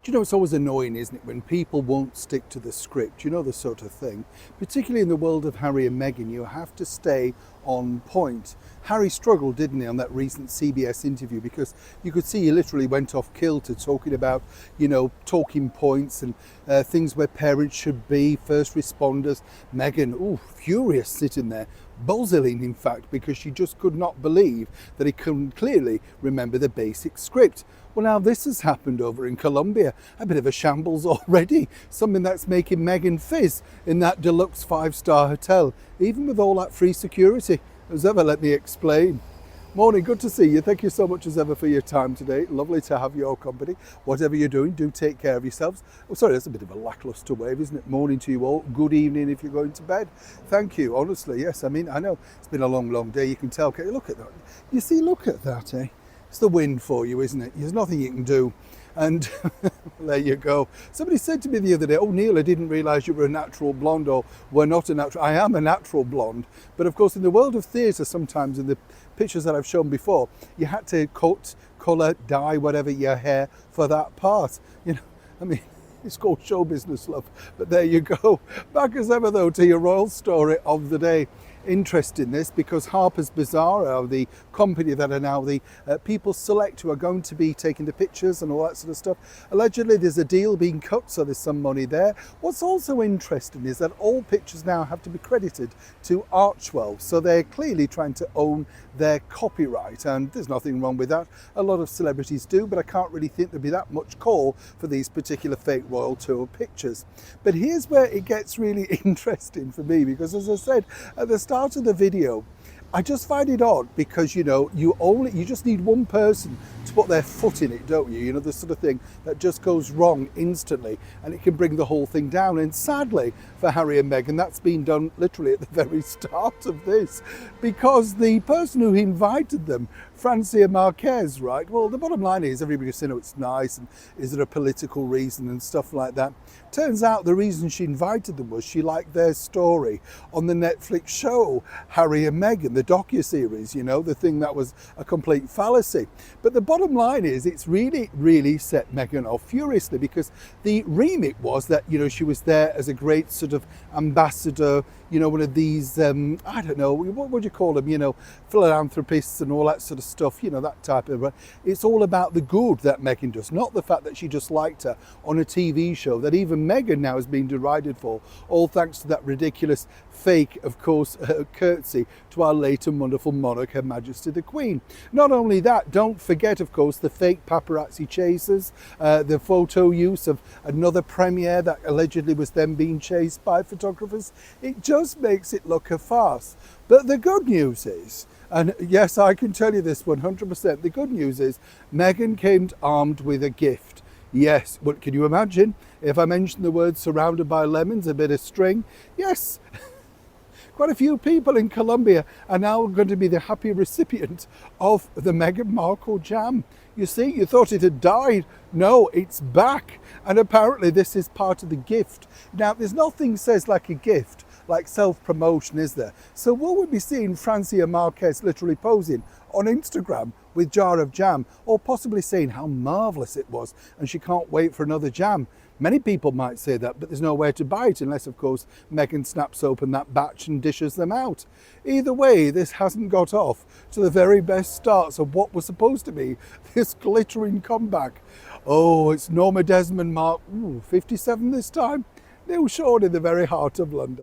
Do you know, it's always annoying, isn't it, when people won't stick to the script, you know, the sort of thing. Particularly in the world of Harry and Meghan, you have to stay on point. Harry struggled, didn't he, on that recent CBS interview, because you could see he literally went off kilter talking about, you know, talking points and things where parents should be, first responders. Meghan, furious sitting there, buzzing in fact, because she just could not believe that he couldn't clearly remember the basic script. Well, now this has happened over in Colombia, a bit of a shambles already, something that's making Meghan fizz in that deluxe 5-star hotel, even with all that free security. As ever, let me explain. Morning, good to see you. Thank you so much as ever for your time today. Lovely to have your company. Whatever you're doing, do take care of yourselves. Oh, sorry, that's a bit of a lacklustre wave, isn't it? Morning to you all. Good evening if you're going to bed. Thank you, honestly. Yes, I mean, I know it's been a long, long day. You can tell. Look at that. You see, look at that, eh? It's the wind for you, isn't it? There's nothing you can do. And there you go. Somebody said to me the other day, "Oh, Neil, I didn't realise you were a natural blonde," or "We're not a natural." I am a natural blonde. But of course, in the world of theatre, sometimes in the pictures that I've shown before, you had to cut, colour, dye, whatever your hair for that part. You know, I mean, it's called show business, love. But there you go. Back as ever, though, to your royal story of the day. Interesting this, because Harper's Bazaar are the company that are now the people select who are going to be taking the pictures and all that sort of stuff. Allegedly there's a deal being cut, so there's some money there. What's also interesting is that all pictures now have to be credited to Archwell, so they're clearly trying to own their copyright, and there's nothing wrong with that. A lot of celebrities do, but I can't really think there'd be that much call for these particular fake royal tour pictures. But here's where it gets really interesting for me, because as I said at the start of the video, I just find it odd, because you know, you just need one person to put their foot in it, don't you? You know, the sort of thing that just goes wrong instantly and it can bring the whole thing down. And sadly for Harry and Meghan, that's been done literally at the very start of this, because the person who invited them, Francia Marquez, right? Well, the bottom line is everybody's saying, oh, it's nice, and is there a political reason and stuff like that. Turns out the reason she invited them was she liked their story on the Netflix show Harry and Meghan, the docu-series, you know, the thing that was a complete fallacy. But the bottom line is it's really set Meghan off furiously, because the remit was that, you know, she was there as a great sort of ambassador, you know, one of these, I don't know, what would you call them, you know, philanthropists and all that sort of stuff, you know, that type of, it's all about the good that Meghan does, not the fact that she just liked her on a TV show that even Meghan now has been derided for, all thanks to that ridiculous fake, of course, curtsy to our late and wonderful monarch, Her Majesty the Queen. Not only that, don't forget, of course, the fake paparazzi chasers, the photo use of another premier that allegedly was then being chased by photographers. It just makes it look a farce. But the good news is, and yes, I can tell you this 100%, the good news is Meghan came armed with a gift. Yes, what can you imagine? If I mention the word surrounded by lemons, a bit of string, yes. Quite a few people in Colombia are now going to be the happy recipient of the Meghan Markle jam. You see, you thought it had died. No, it's back. And apparently this is part of the gift. Now, there's nothing says like a gift, like self-promotion, is there? So will we be seeing Francia Marquez literally posing on Instagram with jar of jam, or possibly saying how marvellous it was and she can't wait for another jam? Many people might say that, but there's nowhere to buy it unless, of course, Meghan snaps open that batch and dishes them out. Either way, this hasn't got off to the very best starts of what was supposed to be this glittering comeback. Oh, it's Norma Desmond Mark, 57 this time. Neil Sean in the very heart of London.